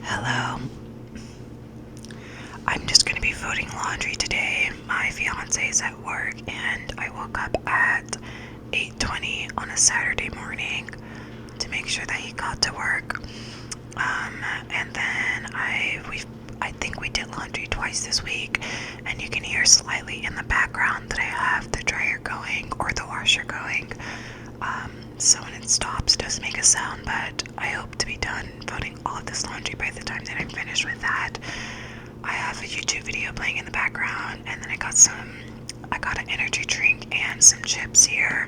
Hello. I'm just going to be folding laundry today. My fiance is at work and I woke up at 8:20 on a Saturday morning to make sure that he got to work. And then I think we did laundry twice this week, and you can hear slightly in the background that I have the dryer going or the washer going. So when it stops, it does make a sound, but I hope to be done folding all of this laundry by the time that I'm finished with that. I have a YouTube video playing in the background, and then I got an energy drink and some chips here,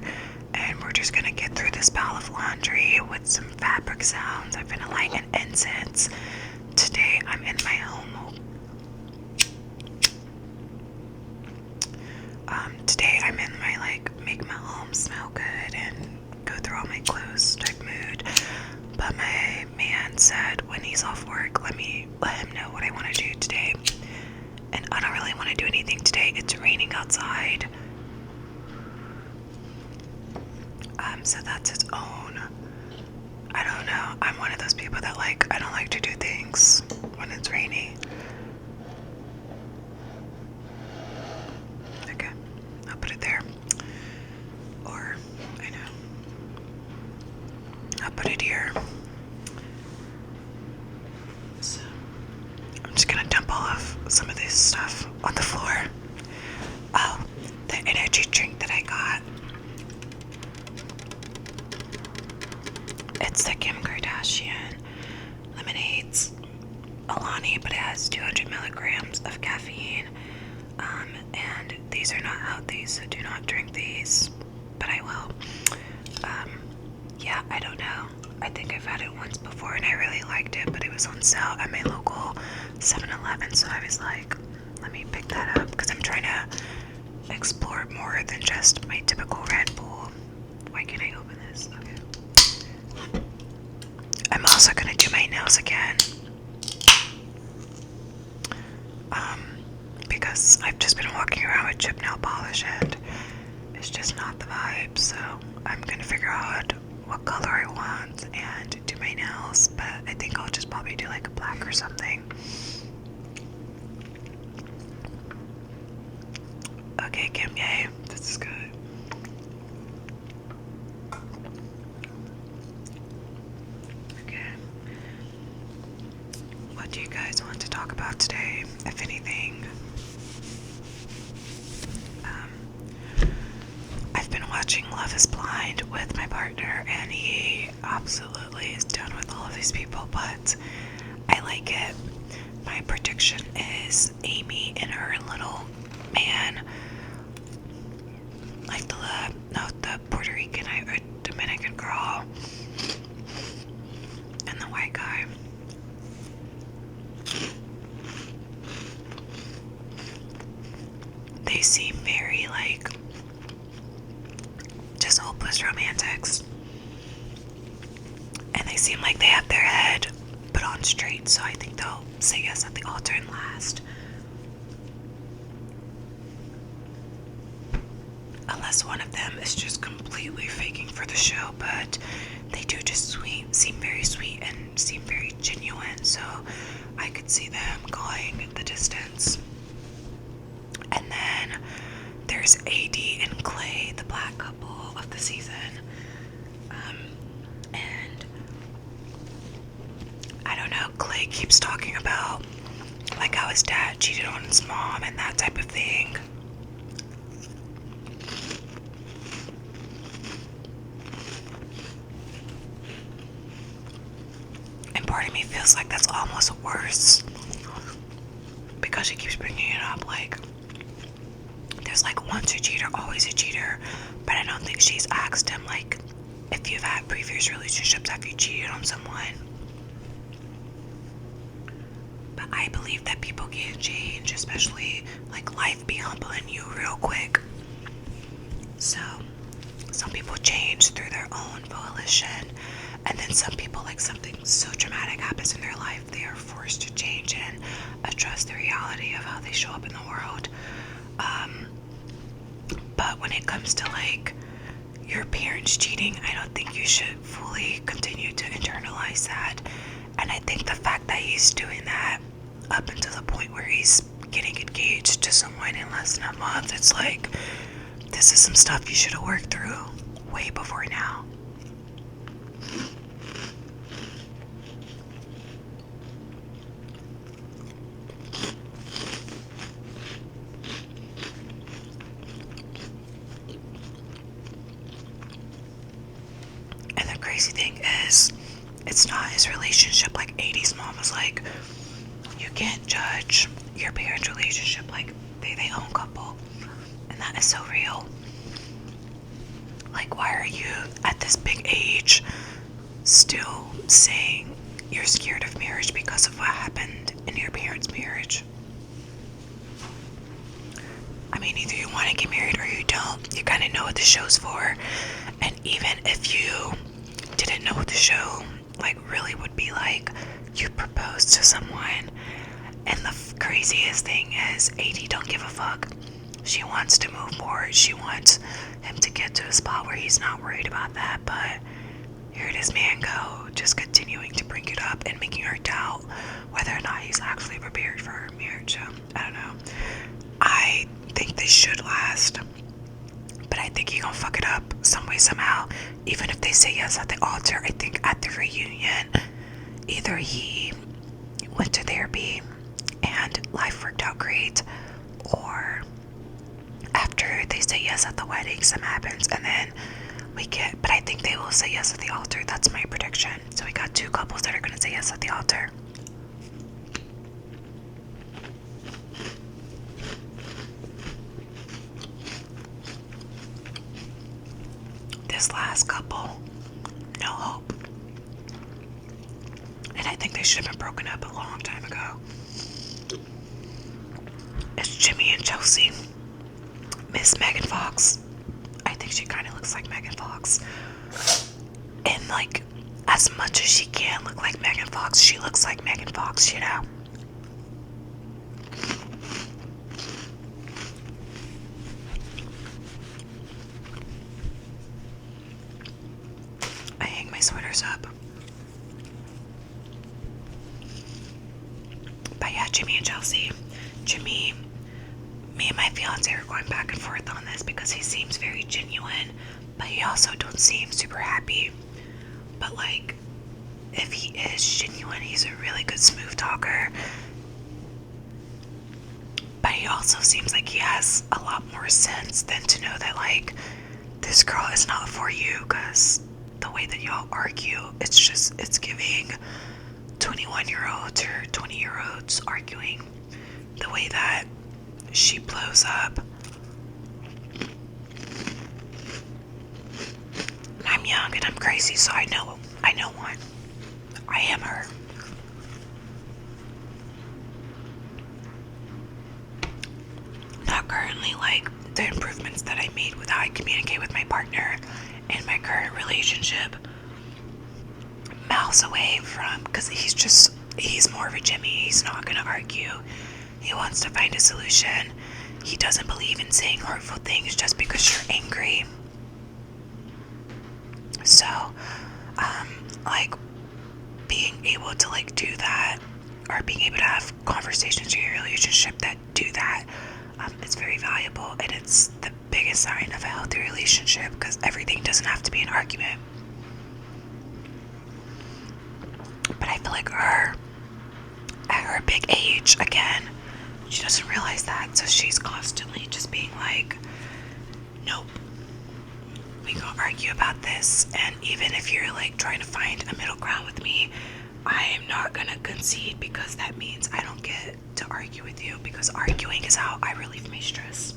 and we're just gonna get through this pile of laundry with some fabric sounds. I've been lighting an incense. Today I'm in my home. Today I'm in my make my home smell good and go through all my clothes type mood. But my man said when he's off work, let him know what I want to do today. And I don't really want to do anything today. It's raining outside. So that's its own. I don't know. I'm one of those people that I don't like to do things when it's rainy. Okay, I'll put it there. Or, I know. I'll put it here. So, I'm just gonna dump all of some of this stuff on the floor. Oh, the energy drink that I got. It's the Kim Kardashian Lemonade's Alani, but it has 200 milligrams of caffeine. And these are not healthy, so do not drink these. But I will. Yeah, I don't know. I think I've had it once before and I really liked it, but it was on sale at my local 7-Eleven, so I was like, let me pick that up because I'm trying to explore more than just my typical Red Bull. Why can't I open this? Okay. I'm also gonna do my nails again. Because I've just been walking around with chip nail polish and it's just not the vibe, so I'm gonna figure out what color I want and do my nails, but I think I'll just probably do like a black or something. Okay, Kim, yay, this is good. Okay. What do you guys want to talk about today, if anything? I've been watching Love is Blind with my partner, and he absolutely is done with all of these people, but I like it. My prediction is Amy and her little man, like the Puerto Rican or Dominican girl, and the white guy. They seem very just hopeless romantics. And they seem like they have their head put on straight, so I think they'll say yes at the altar and last. Unless one of them is just completely faking for the show, but they do just seem very sweet and seem very genuine, so I could see them going the distance. And then there's AD and Clay, the black couple of the season. And I don't know, Clay keeps talking about how his dad cheated on his mom and that type of thing. And part of me feels like that's almost worse because he keeps bringing it up there's once a cheater, always a cheater, but I don't think she's asked him if you've had previous relationships, have you cheated on someone? But I believe that people can change, especially life be humbling you real quick. So some people change through their own volition, and then some people something so traumatic happens in their life, they are forced to change and address the reality of how they show up in the world. But when it comes to your parents cheating, I don't think you should fully continue to internalize that. And I think the fact that he he's doing that up until the point where he's getting engaged to someone in less than a month. It's like, this is some stuff you should have worked through way before now. And the crazy thing is, it's not his relationship. Like 80s mom was like, you can't judge your parents' relationship, like they own couple. And that is so real. Like, why are you at this big age still saying you're scared of marriage because of what happened in your parents' marriage? I mean, either you want to get married or you don't. You kind of know what the show's for. And even if you didn't know what the show like really would be like, you propose to someone, and the craziest thing is 80 don't give a fuck. She wants to move forward. She wants him to get to a spot where he's not worried about that. But here does man go, just continuing to bring it up and making her doubt whether or not he's actually prepared for her marriage. So, I don't know. I think this should last, but I think he gonna fuck it up some way, somehow. Even if they say yes at the altar, I think at the reunion, either he went to therapy and life worked out great, or after they say yes at the wedding, something happens, and then but I think they will say yes at the altar. That's my prediction. So we got two couples that are gonna say yes at the altar. This last couple, no hope. And I think they should have been broken up a long time ago. It's Jimmy and Chelsea. Miss Megan Fox. I think she kind of looks like Megan Fox. And like, as much as she can look like Megan Fox, she looks like Megan Fox, you know? I hang my sweaters up. But yeah, Jimmy and Chelsea. Jimmy, me and my fiance are going back and forth on this because he seems very genuine, but he also don't seem super happy. But like, if he is genuine, he's a really good smooth talker. But he also seems like he has a lot more sense than to know that like, this girl is not for you, because the way that y'all argue, it's giving 21-year-olds or 20-year-olds arguing. The way that she blows up. I'm young and I'm crazy, so I know one. I am her. Not currently like the improvements that I made with how I communicate with my partner in my current relationship. Miles away from, because he's more of a Jimmy. He's not gonna argue. He wants to find a solution. He doesn't believe in saying hurtful things just because you're angry. So, like, being able to like do that, or being able to have conversations in your relationship that do that, it's very valuable, and it's the biggest sign of a healthy relationship, because everything doesn't have to be an argument. But I feel like at her big age, again, she doesn't realize that, so she's constantly just being like, nope, we gonna argue about this, and even if you're like trying to find a middle ground with me, I am not gonna concede, because that means I don't get to argue with you, because arguing is how I relieve my stress.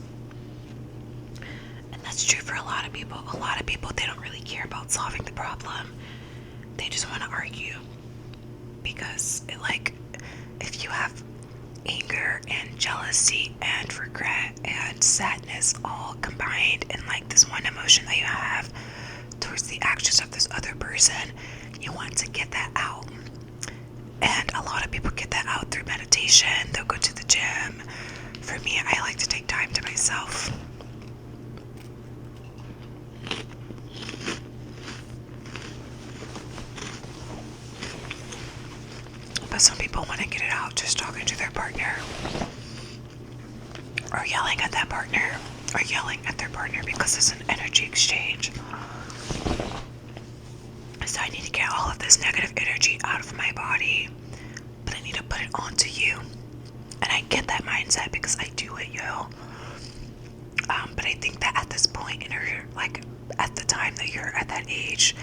And that's true for a lot of people. A lot of people, they don't really care about solving the problem. They just want to argue, because if you have anger and jealousy and regret and sadness all combined in like this one emotion that you have towards the actions of this other person, you want to get that out. And a lot of people get that out through meditation. They'll go to the gym. For me, I like to take time to myself. But some people want to get it out just talking to their partner, or yelling at that partner, or yelling at their partner, because it's an energy exchange. So I need to get all of this negative energy out of my body, but I need to put it onto you. And I get that mindset because I do it, yo. But I think that at this point in your, like, at the time that you're at that age,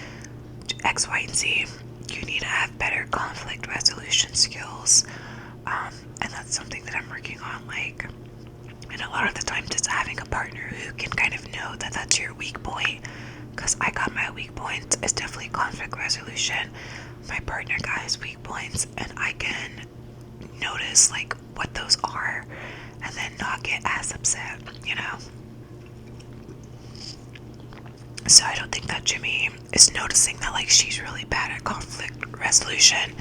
X, Y, and Z, you need to have better conflict resolution skills. And that's something that I'm working on, like, and a lot of the time just having a partner who can kind of know that that's your weak point, because I got my weak points is definitely conflict resolution. My partner got his weak points, and I can notice, like, what those are and then not get as upset, you know? So I don't think that Jimmy is noticing that, like, she's really bad at conflict resolution,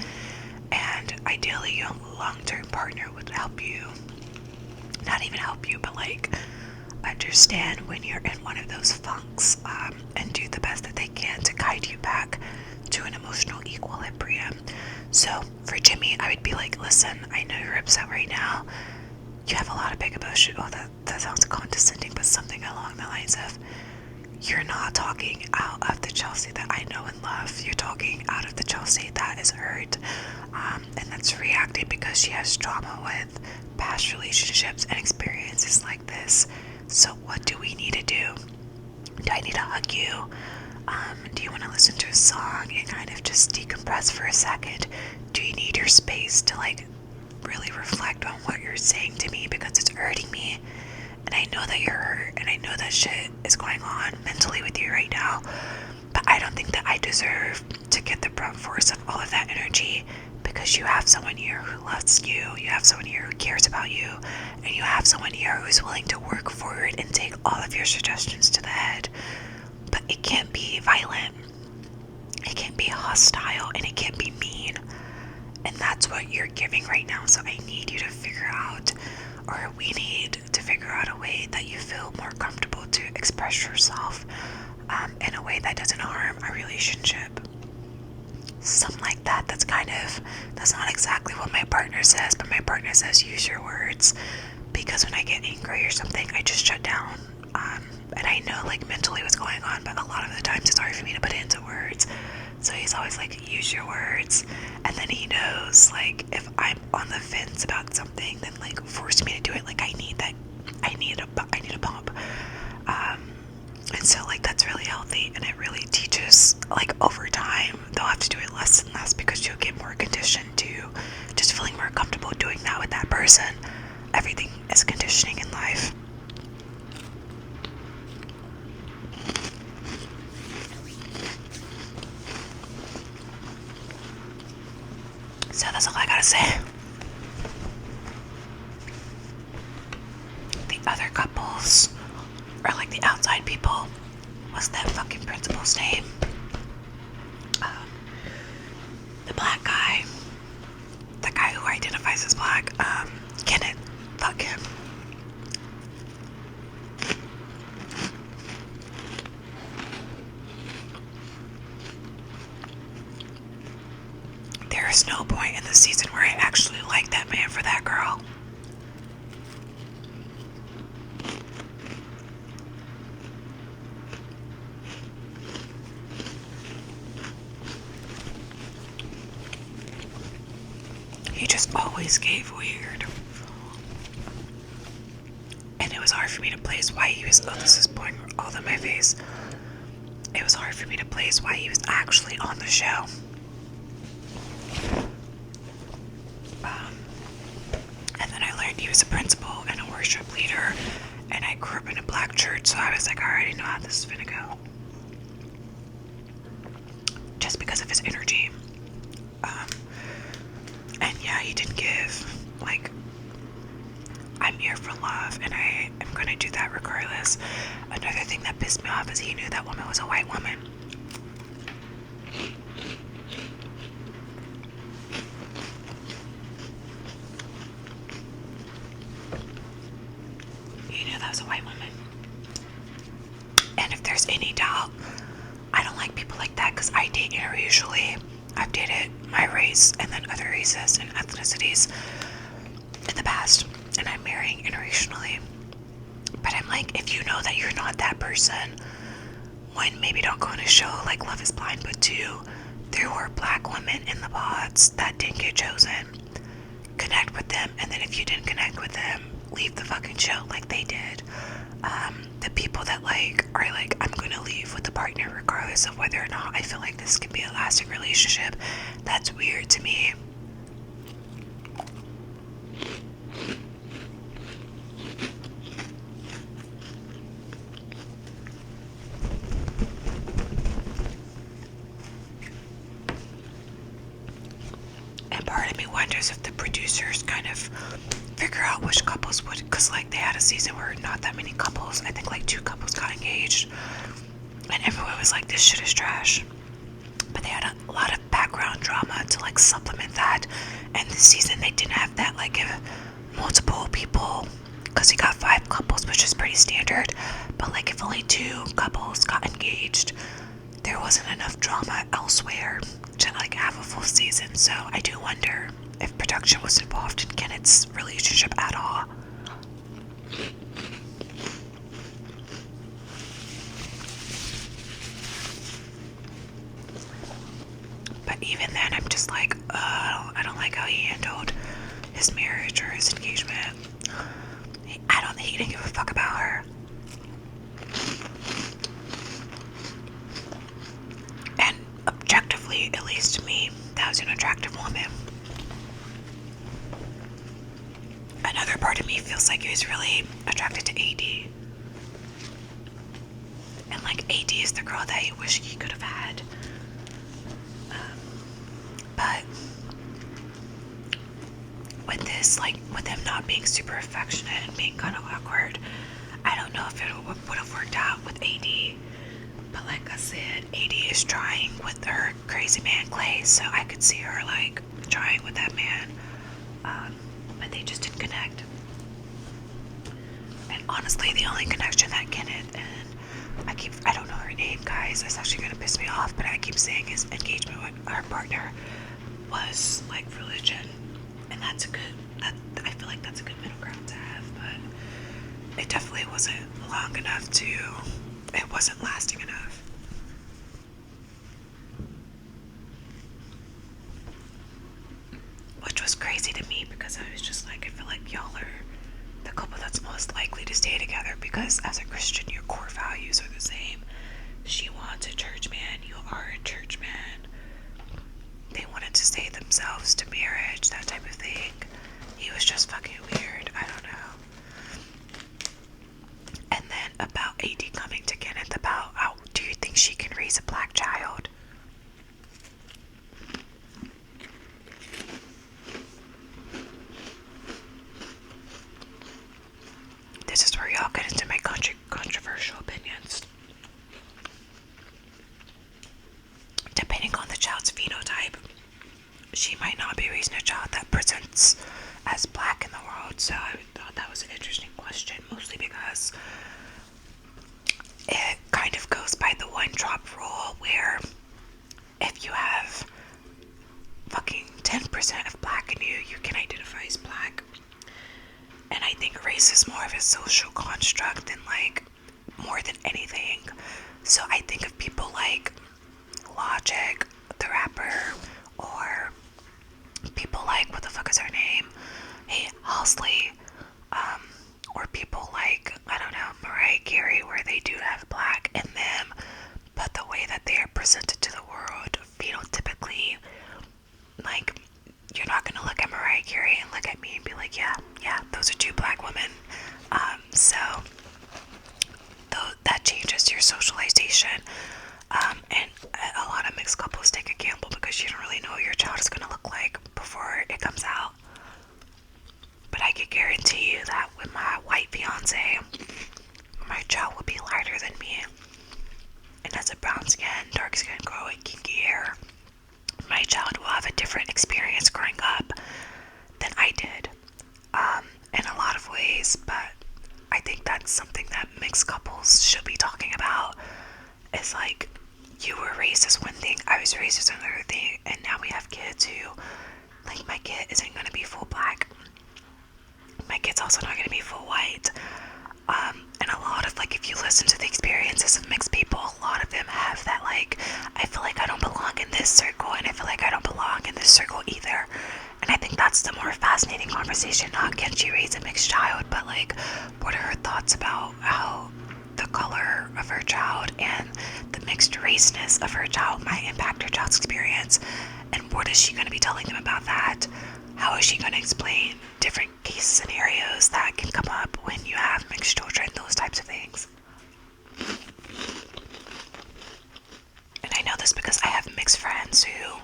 and ideally a long-term partner would help you, not even help you, but like understand when you're in one of those funks, and do the best that they can to guide you back to an emotional equilibrium. So for Jimmy, I would be like, listen, I know you're upset right now. You have a lot of big emotion. Oh, that sounds condescending, but something along the lines of, you're not talking out of the Chelsea that I know and love. You're talking out of the Chelsea that is hurt, and that's reacting because she has trauma with past relationships and experiences like this. So what do we need to do? Do I need to hug you? Do you want to listen to a song and kind of just decompress for a second? Do you need your space to, like, really reflect on what you're saying to me, because it's hurting me? And I know that you're hurt, and I know that shit is going on mentally with you right now, but I don't think that I deserve to get the brunt force of all of that energy, because you have someone here who loves you, you have someone here who cares about you, and you have someone here who's willing to work forward and take all of your suggestions to the head. But it can't be violent, it can't be hostile, and it can't be mean. And that's what you're giving right now. So I need you to figure out, or we need to figure out a way that you feel more comfortable to express yourself, in a way that doesn't harm our relationship. Something like that. That's not exactly what my partner says, but my partner says use your words, because when I get angry or something, I just shut down. And I know, like, mentally what's going on, but a lot of the times it's hard for me to put it into words. So he's always like, use your words. And then he knows, like, if I'm on the fence about something, then, like, force me to do it. Like, I need a pump. And so, like, that's really healthy, and it really teaches, like, over time, they'll have to do it less and less, because you'll get more conditioned to just feeling more comfortable doing that with that person. Everything is conditioning in life. So that's all I gotta say. The other couples, or like the outside people, what's that fucking principal's name? The black guy. The guy who identifies as black. Kenneth. Fuck him. There is no point in the season where I actually like that man for that girl. He just always gave weird. And it was hard for me to place why he was, oh, this is pouring all over my face. It was hard for me to place why he was actually on the show. And then I learned he was a principal and a worship leader, and I grew up in a black church, so I was like, I already know how this is gonna go. Just because of his energy. And yeah, he didn't give, like, I'm here for love, and I am gonna do that regardless. Another thing that pissed me off is he knew that woman was a white woman. He knew that was a white woman. And if there's any doubt, I don't like people like that, because I date interracially. I've dated my race and then other races and ethnicities in the past, and I'm marrying interracially. But I'm like, if you know that you're not that person, one, maybe don't go on a show like Love is Blind, but two, there were black women in the pods that didn't get chosen. Connect with them, and then if you didn't connect with them, leave the fucking show like they did. The people that like are like, I'm gonna leave with the partner regardless of whether or not I feel like this could be a lasting relationship, that's weird to me. And part of me wonders if the producers kind of figure out which couples would, because like they had a season where not that many couples, I think like 2 couples got engaged, and everyone was like, this shit is trash. But they had a lot of background drama to like supplement that, and this season they didn't have that, like if multiple people, because you got 5 couples, which is pretty standard, but like if only 2 couples got engaged, there wasn't enough drama elsewhere to like have a full season. So I do wonder if production was involved in Kenneth's relationship at all. But even then, I'm just like, I don't like how he handled his marriage or his engagement. He didn't give a fuck about her. And objectively, at least to me, that was an attractive woman. Another part of me feels like he was really attracted to AD. And like, AD is the girl that he wished he could have had. But with this, like, with him not being super affectionate and being kind of awkward, I don't know if it would have worked out with AD. But like I said, AD is trying with her crazy man Clay, so I could see her like trying with that man. But they just didn't connect. And honestly, the only connection that Kenneth and I don't know her name, guys. It's actually gonna piss me off, but I keep saying his engagement with our partner was like religion, and that's a good. I feel like that's a good middle ground to have, but it definitely wasn't long enough to. It wasn't lasting enough. Which was crazy to me because I was just like, I feel like y'all are the couple that's most likely to stay together because as a Christian, your core values are the same. She wants a church man, you are a church man. They wanted to stay themselves to marriage, that type of thing. He was just fucking weird. I don't know. And then about AD coming to Kenneth about how do you think she can raise a black child? This is where y'all get into my controversial opinions. Depending on the child's phenotype, she might not be raising a child that presents as black in the world. So I thought that was an interesting question, mostly because it kind of goes by the one drop rule where if you have fucking 10% of black in you, you can identify as black. And I think race is more of a social construct than like more than anything. So I think of people like Logic, the rapper, or people like, what the fuck is her name? Hey, Halsey, or people like, I don't know, Mariah Carey, where they do have black in them, but the way that they are presented to the world, phenotypically, like, you're not gonna look at Mariah Carey and look at me and be like, yeah, those are 2 black women. So that changes your socialization. And a lot of mixed couples take a gamble because you don't really know what your child is gonna look like before it comes out. But I can guarantee you that with my white fiance, my child will be lighter than me. And as a brown skin, dark skin girl with kinky hair, my child will have a different experience growing up than I did, in a lot of ways. But I think that's something that mixed couples should be talking about. Is like, you were raised as one thing, I was raised as another thing, and now we have kids who, like, my kid isn't going to be full black. My kid's also not going to be full white. And a lot of, like, if you listen to the experiences of mixed people, a lot of them have that, like, I feel like I don't belong in this circle, and I feel like I don't belong in this circle either. And I think that's the more fascinating conversation. Not can she raise a mixed child, but, like, what are her thoughts about how the color of her child and the mixed raceness of her child might impact her child's experience, and what is she going to be telling them about that? How is she going to explain different case scenarios that can come up when you have mixed children, those types of things? And I know this because I have mixed friends who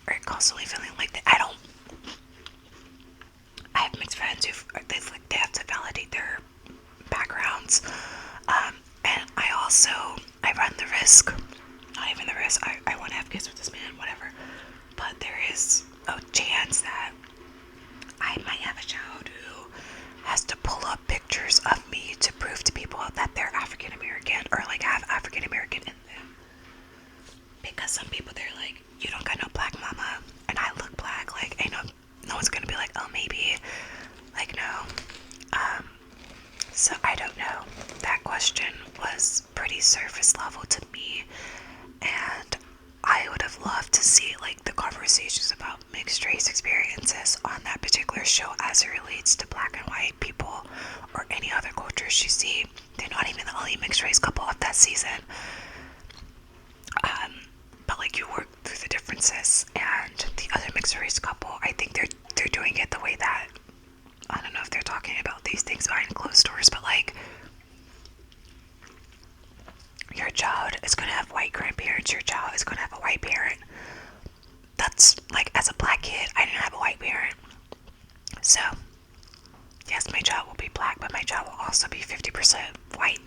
are constantly feeling like I have mixed friends who they have to validate their backgrounds. And I run the risk, not even the risk, I want to have kids with this man, whatever. But there is a chance that I might have a child who has to pull up pictures of me to prove to people that they're African American, or like have African American in them. Because some people, they're like, you don't got no black mama, and I look black. Like, I know no one's gonna be like, oh, maybe. Like, no. So I don't know. That question was pretty surface level to me, and I would have loved to see, like, the conversations about mixed race experiences on that particular show as it relates to black and white people or any other cultures you see. They're not even the only mixed race couple of that season. But, like, you work through the differences, and the other mixed race couple, I think they're doing it the way that, I don't know if they're talking about these things behind closed doors, but, like, your child is going to have white grandparents, your child is going to have a white parent. That's, like, as a black kid, I didn't have a white parent. So, yes, my child will be black, but my child will also be 50% white.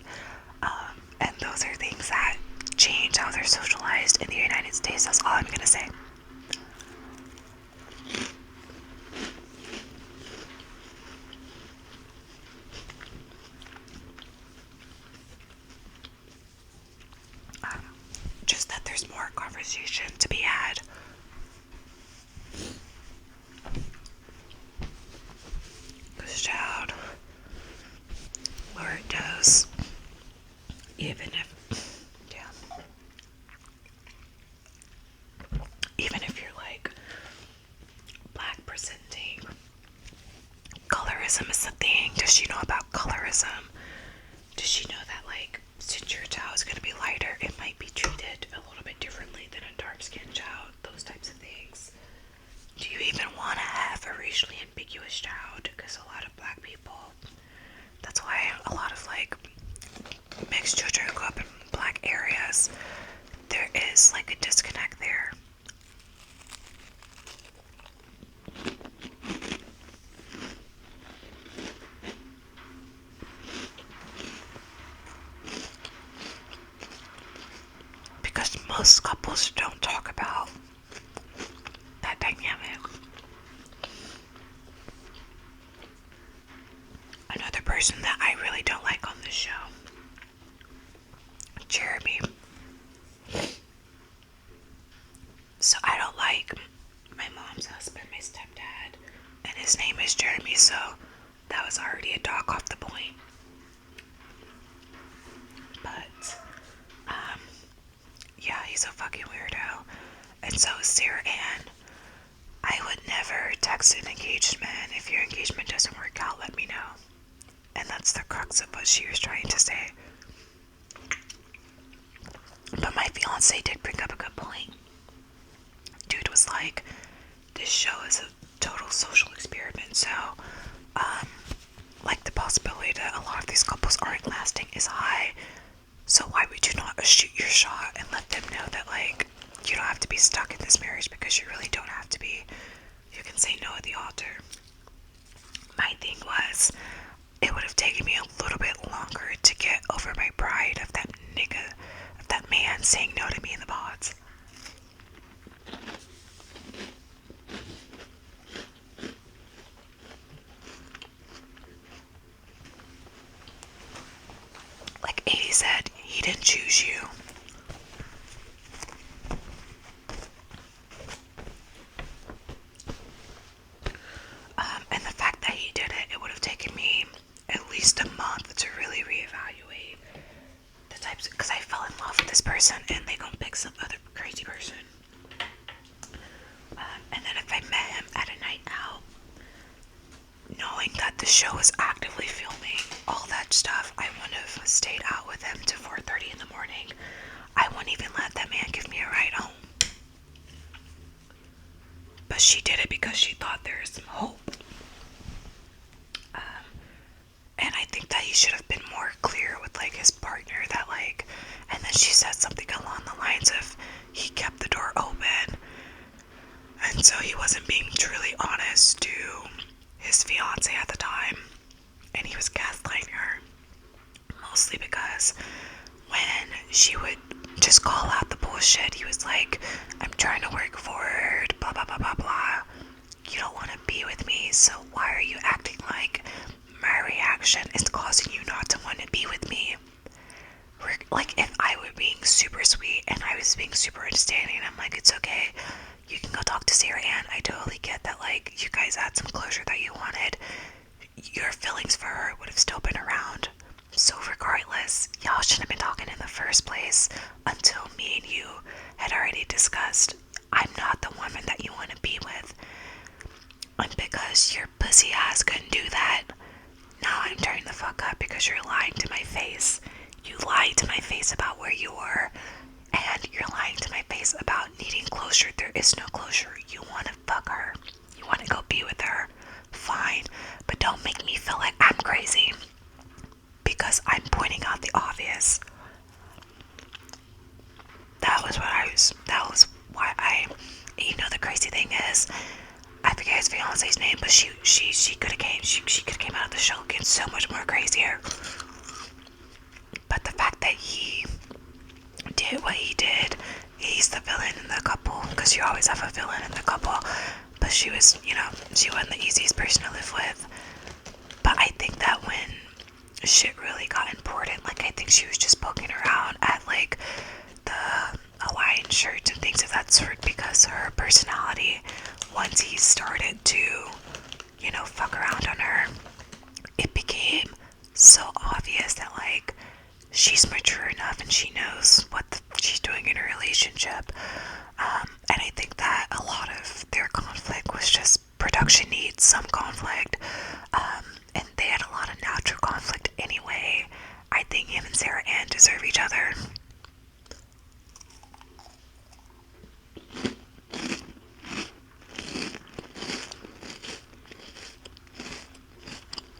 And those are things that change how they're socialized in the United States. That's all I'm going to say. Just that there's more conversation to be had. This child, Lord knows, even if you're like black presenting, colorism is a thing. Does she know about colorism? Does she know that, like, since your child is going to be lighter, it might be treated a little bit differently than a dark-skinned child? Those types of things. Do you even want to have a racially ambiguous child? Because a lot of black people, that's why a lot of, like, mixed children who grow up in black areas, there is, like, a disconnect there. Because most couples don't talk about that dynamic. Another person that I really don't like on this show, Jeremy. So I don't like my mom's husband, my stepdad, and his name is Jeremy, so that was already a dog off the point. But, yeah, he's a fucking weirdo. And so is Sarah Ann. I would never text an engaged man. If your engagement doesn't work out, let me know. And that's the crux of what she was trying to say. But my fiance did bring up a good point. Dude was like, this show is a total social experiment, so, like, the possibility that a lot of these couples aren't lasting is high. So why would you not shoot your shot and let them know that, like, you don't have to be stuck in this marriage, because you really don't have to be. You can say no at the altar. My thing was, it would have taken me a little bit longer to get over my pride of that nigga, of that man saying no to me in the pods. Like 80 said, he didn't choose you. the show was actively filming all that stuff, I wouldn't have stayed out with him to 4:30 in the morning. I wouldn't even let that man give me a ride home. But she did it because she thought there was some hope. And I think that he should have been more clear with like his partner that like, and then she said something along the lines of he kept the door open, and so he wasn't being truly honest to his fiance at the time, and he was gaslighting her, mostly because when she would just call out the bullshit, he was like, I'm trying to work forward, blah blah blah blah blah. You don't want to be with me, so why are you acting like my reaction is causing you not to want to be with me? Like, if I were being super sweet and I was being super understanding, and I'm like, it's okay, you can go talk to Sarah Ann. I totally get that, like, you guys had some closure that you wanted. Your feelings for her would have still been around. So regardless, y'all shouldn't have been talking in the first place until me and you had already discussed, I'm not the woman that you want to be with. And because your pussy ass couldn't do that, now I'm turning the fuck up because you're lying to my face. You lied to my face about where you were, and you're lying to my face about needing closure. There is no closure. You want to fuck her. You want to go be with her. Fine, but don't make me feel like I'm crazy because I'm pointing out the obvious. That was why you know, the crazy thing is, I forget his fiance's name, but she could have came out of the show looking so much more crazier. But the fact that he did what he did, he's the villain in the couple, because you always have a villain in the couple. But she was, you know, she wasn't the easiest person to live with. But I think that when shit really got important, like, I think she was just poking around at like the Hawaiian shirts and things of that sort, because her personality, once he started to, you know, fuck around on her, it became so obvious that like she's mature enough and she knows what she's doing in a relationship. And I think that a lot of their conflict was just production needs some conflict, and they had a lot of natural conflict anyway. I think him and Sarah Ann deserve each other.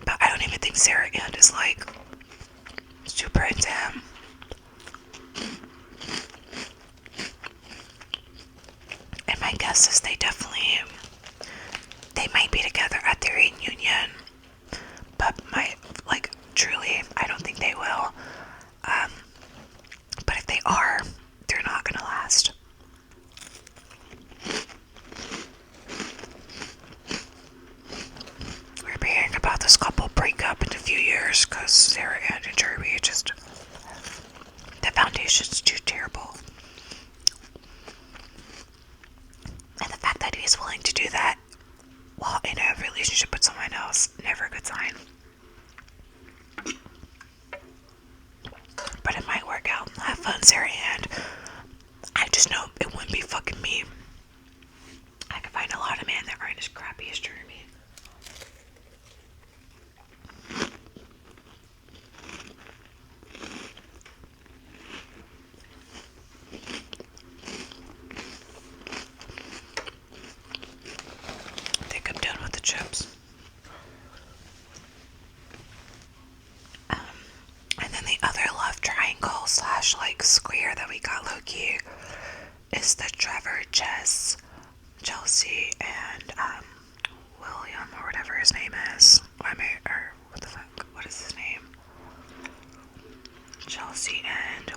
But I don't even think Sarah Ann is like super into him. And my guess is they might be together at their reunion, but truly, I don't think they will. But if they are, they're not gonna last. We're hearing about this couple breakup in a few years because Sarah Ann and Jeremy just, the foundation's too terrible. And the fact that he's willing to do that while in a relationship with someone else, never a good sign. But it might work out. Have fun, Sarah Ann. I just know it wouldn't be fucking me. I could find a lot of men that aren't as crappy as Jeremy. I think I'm done with the chips. And then the other love triangle slash like square that we got low-key is the Trevor, Jess, Chelsea, and William, or whatever his name is. What the fuck? What is his name? Chelsea and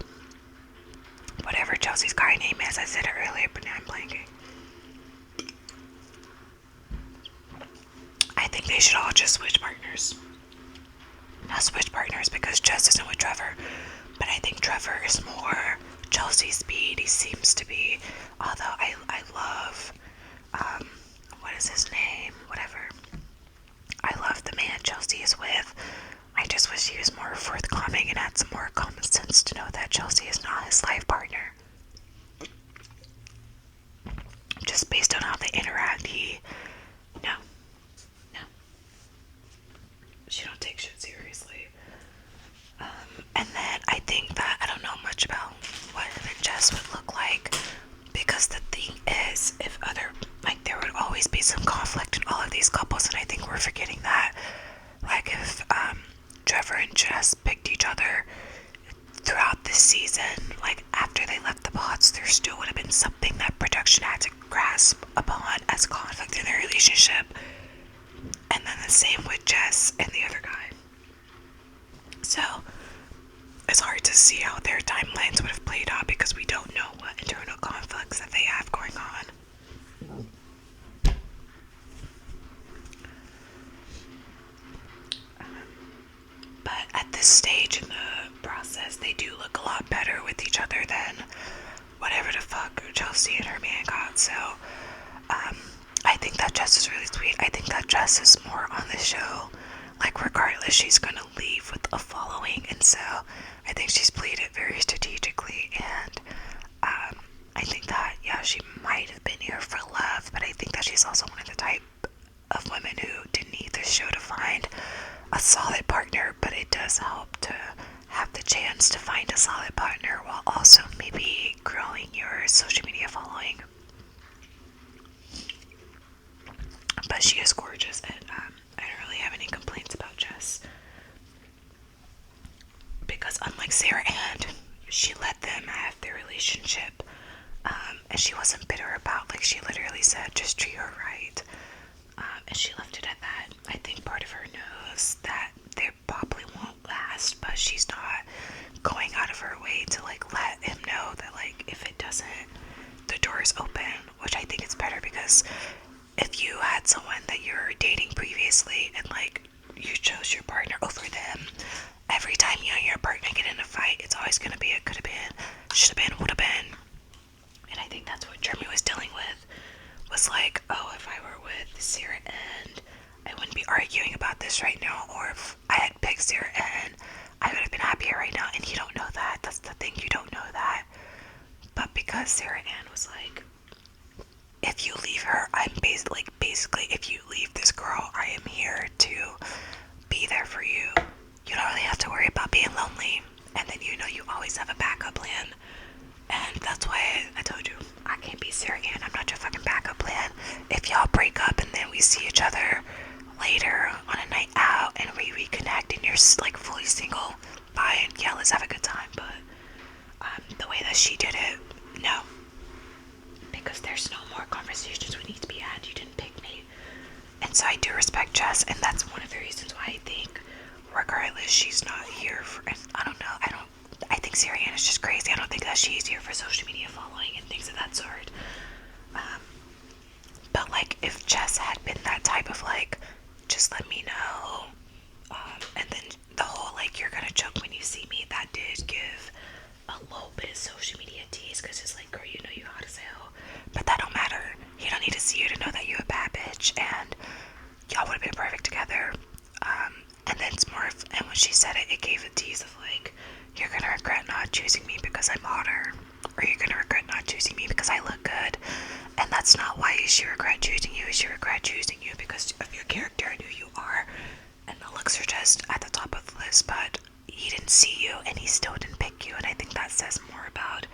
whatever Chelsea's guy name is. I said it earlier, but now I'm blanking. I think they should all just switch partners. Not switch partners because Jess isn't with Trevor, but I think Trevor is more Chelsea's speed. He seems to be, although I love, what is his name? Whatever. I love the man Chelsea is with. I just wish he was more forthcoming and had some more common sense to know that Chelsea is not his life partner. Just based on how they interact, no. these couples, and I think we're forgetting that. Like, if Trevor and Jess picked each other throughout this season, like after they left the pods, there still would have been something that production had to grasp upon as conflict in their relationship. And then the same with Jess and the other guy. So it's hard to see how their timelines would have played out because we don't know what internal conflicts that they have going on. But at this stage in the process, they do look a lot better with each other than whatever the fuck Chelsea and her man got. So I think that Jess is really sweet. I think that Jess is more on the show. Like, regardless, she's gonna leave with a following, and so I think she's played it very strategically. And I think that, yeah, she might have been here for love, but I think that she's also one of the type of women who didn't need this show to find a solid partner, but it does help to have the chance to find a solid partner while also maybe growing your social media following. But she is gorgeous, and I don't really have any complaints about Jess. Because unlike Sarah Ann, she let them have their relationship, and she wasn't bitter about, like, she literally said, just treat her right. And she left it at that. I think part of her knows that they probably won't last, but she's not going out of her way to, like, let him know that, like, if it doesn't, the door is open, which I think is better, because if you had someone that you were dating previously and, like, you chose your partner over them, every time you and your partner get in a fight, it's always gonna be a could have been, should have been, would have been. And I think that's what Jeremy was dealing with. Was like, oh, if I were with Sarah and I wouldn't be arguing about this right now, or if I had picked Sarah and I would have been happier right now. And you don't know that. That's the thing, you don't know that. But because Sarah Ann was like, if you leave her, I'm basically, if you leave this girl, I am here to be there for you. You don't really have to worry about being lonely. And then you know you always have a backup plan. And that's why I told you, I can't be Sarah Ann. I'm not your fucking backup plan. If y'all break up and then we see each other later on a night out and we reconnect and you're like fully single, fine, yeah, let's have a good time. But the way that she did it, no. Because there's no more conversations we need to be had. You didn't pick me. And so I do respect Jess, and that's one of the reasons why I think, regardless, she's not here for, I don't know, I think Sarah Ann is just crazy. I don't think that she's here for social media following and things of that sort. But, like, if Jess had been that type of, like, just let me know, and then the whole, like, you're gonna choke when you see me, that did give a little bit of social media tease, because it's like, girl, you know you hot as hell. But that don't matter. He don't need to see you to know that you a bad bitch, and y'all would have been perfect together. And then it's more of, and when she said it, it gave a tease of, like, you're gonna regret not choosing me because I'm hotter, or you're gonna regret not choosing me because I look good. And that's not why she regret choosing you. She regret choosing you because of your character and who you are, and the looks are just at the top of the list. But he didn't see you, and he still didn't pick you, and I think that says more about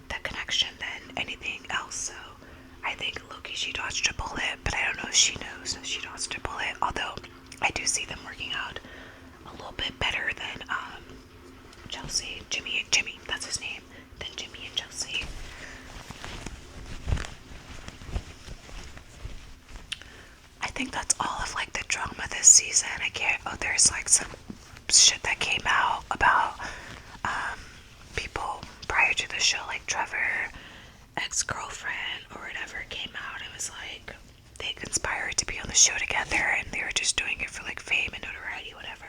the connection than anything else. So I think Loki, she dodged a bullet, but I don't know if she knows she dodged a bullet. Although I do see them working out a little bit better than Chelsea, Jimmy, that's his name, than Jimmy and Chelsea. I think that's all of, like, the drama this season. There's, like, some shit that came out about people prior to the show, like Trevor, ex-girlfriend or whatever, came out and was like, they conspired to be on the show together and they were just doing it for, like, fame and notoriety, whatever.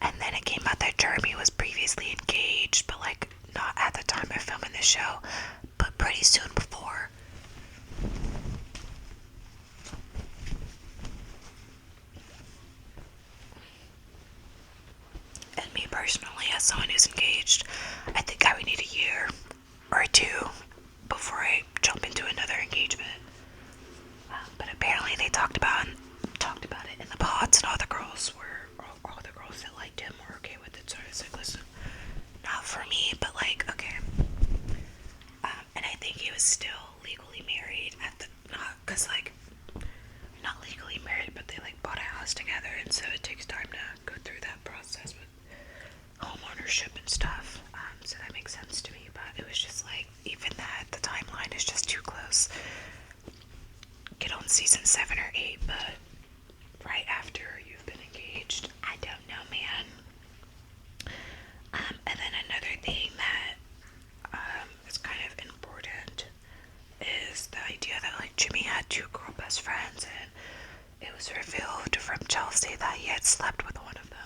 And then it came out that Jeremy was previously engaged, but, like, not at the time of filming the show, but pretty soon before. And me personally, as someone who's engaged, I think I would need a year or two before I jump into another engagement. But apparently they talked about it in the pods, and all the girls that liked him were okay with it. So I was like, listen, not for me, but, like, okay. And I think he was still legally married at the, not legally married, house together, and so it takes time to go through that process with home ownership and stuff. So that makes sense to me, but it was just like, even that, the timeline is just too close. Get on season 7 or 8, but right after you've been engaged, I don't know, man. And then another thing that is kind of important is the idea that like Jimmy had 2 girl best friends, and it was revealed from Chelsea that he had slept with one of them.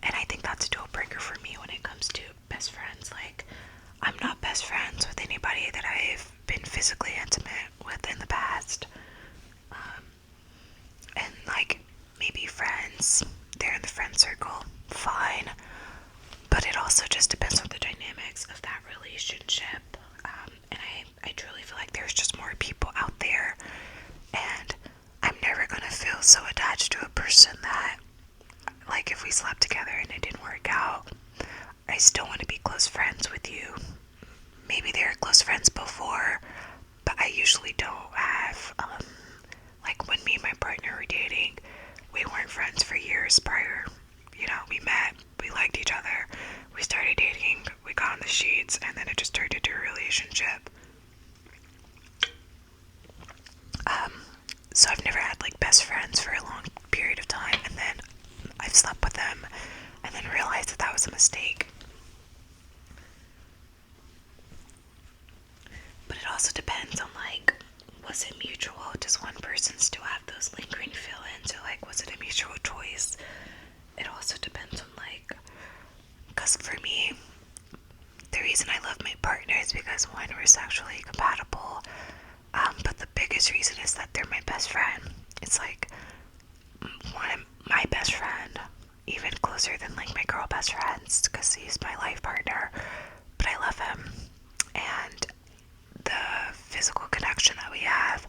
And I think that's a deal breaker for me when it comes to best friends. Like, I'm not best friends with anybody that I've been physically intimate with in the past. And like, maybe friends, they're in the friend circle, fine. But it also just depends on the dynamics of that relationship. And I truly feel like there's just more people out there. And I'm never gonna feel so attached to a person that, like, if we slept together and it didn't work out, I still want to be close friends with you. Maybe they were close friends before, but I usually don't have, like when me and my partner were dating, we weren't friends for years prior. You know, we met, we liked each other, we started dating, we got on the sheets, and then it just turned into a relationship. So I've never had like best friends for a long period of time, and then I've slept with them, and then realized that that was a mistake. But it also depends on like, was it mutual? Does one person still have those lingering feelings, or like, was it a mutual choice? It also depends on like, because for me, the reason I love my partner is because one, we're sexually compatible, but the biggest reason is that they're my best friend. It's like one of my best friend, even closer than like my girl best friends, because he's my life partner, but I love him. And the physical connection that we have,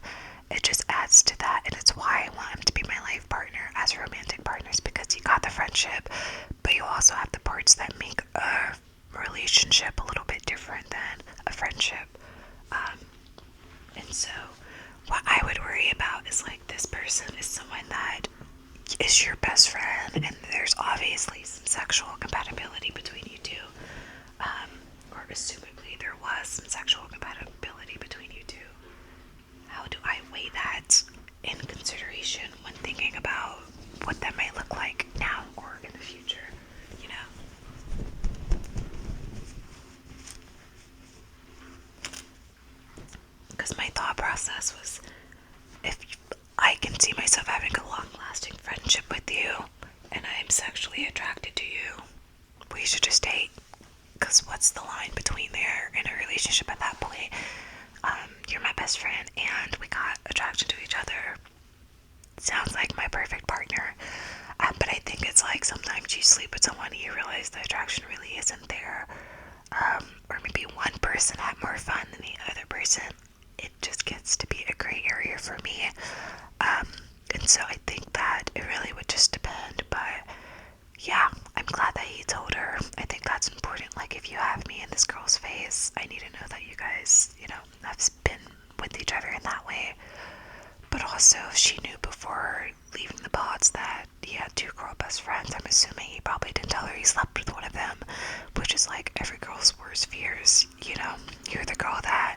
it just adds to that, and it's why I want him to be my life partner as romantic partners, because you got the friendship, but you also have the parts that make a relationship a little bit different than a friendship. And so what I would worry about is like, this person is someone that is your best friend, and there's obviously some sexual compatibility between you two, or assumably there was some sexual compatibility between you two. How do I weigh that in consideration when thinking about what that might look like now or in the future, you know? Because my thought process was, if I can see myself having a long-lasting friendship with you, and I'm sexually attracted to you, we should just date. Because what's the line between there in a relationship at that point? You're my best friend, and we got attraction to each other. Sounds like my perfect partner. But I think it's like, sometimes you sleep with someone and you realize the attraction really isn't there. Or maybe one person had more fun than the other person. It just gets to be a gray area for me. And so I think that it really would just depend. But yeah, I'm glad that he told her. I think that's important. Like, if you have me in this girl's face, I need to know that you guys, you know, have been with each other in that way. But also, if she knew before leaving the pods that he had 2 girl best friends, I'm assuming he probably didn't tell her he slept with one of them, which is like every girl's worst fears. You know, you're the girl that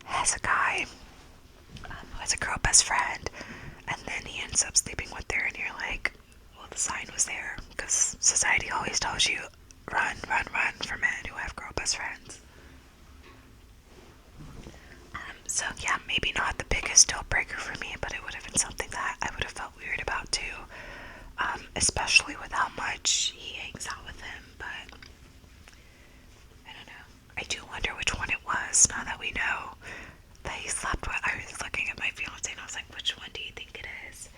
has a guy who has a girl best friend, and then he ends up sleeping with her, and you're like, well, the sign was there, because society always tells you, run, run, run for men who have girl best friends. So yeah, maybe not the biggest deal breaker for me, but it would have been something that I would have felt weird about too, especially with how much he hangs out with him. But I don't know. I do wonder which one it was, now that we know that he slept with. I was looking at my fiance and I was like, which one do you think it is?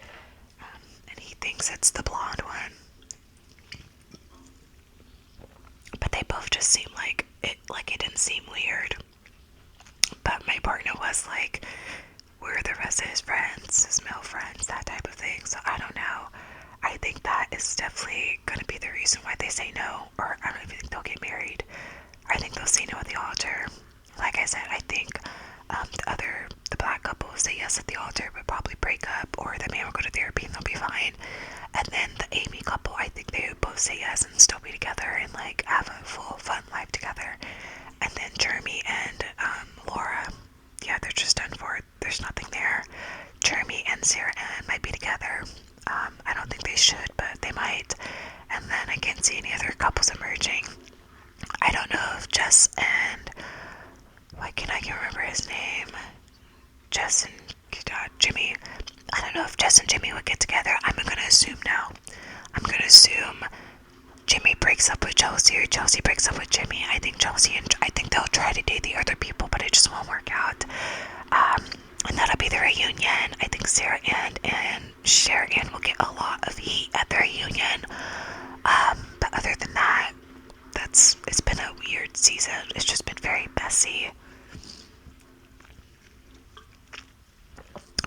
And he thinks it's the blonde one. But they both just seem like it didn't seem weird. But my partner was like, where are the rest of his friends, his male friends, that type of thing. So I don't know. I think that is definitely going to be the reason why they say no. Or I don't even think they'll get married. I think they'll say no at the altar. Like I said, I think the black couple will say yes at the altar, but probably break up, or the man will go to therapy say yes and still be together and like have a full fun life together. And then Jeremy and Laura, yeah, they're just done for. There's nothing there. Jeremy and Sarah Ann might be together. I don't think they should, but they might. And then I can't see any other couples emerging. I don't know if Jess and I can't remember his name. Jess and Jimmy. I don't know if Jess and Jimmy would get together. I'm gonna assume no. I'm gonna assume Jimmy breaks up with Chelsea or Chelsea breaks up with Jimmy. I think I think they'll try to date the other people, but it just won't work out. And that'll be the reunion. I think Sarah Ann and Cher Ann will get a lot of heat at the reunion. But other than that, it's been a weird season. It's just been very messy.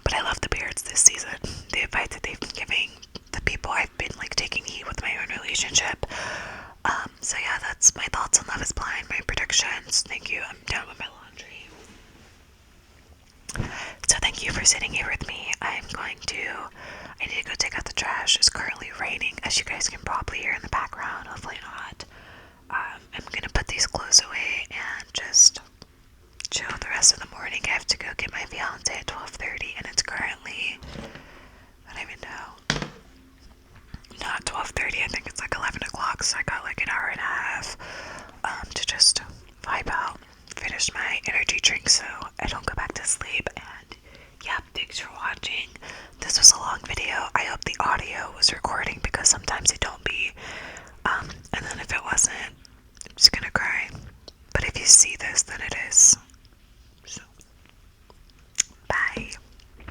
But I love the Beards this season. The advice that they've been giving, the people I've been like taking heat with my own relationship. So yeah, that's my thoughts on Love is Blind, my predictions. Thank you. I'm done with my laundry. So thank you for sitting here with me. I need to go take out the trash. It's currently raining, as you guys can probably hear in the background. Hopefully not. I'm gonna put these clothes away and just chill the rest of the morning. I have to go get my fiance at 12:30, and it's currently, I don't even know, not 12:30, I think it's like 11 o'clock, so I got like an hour and a half to just vibe out, finish my energy drink so I don't go back to sleep. And yeah, thanks for watching. This was a long video. I hope the audio was recording because sometimes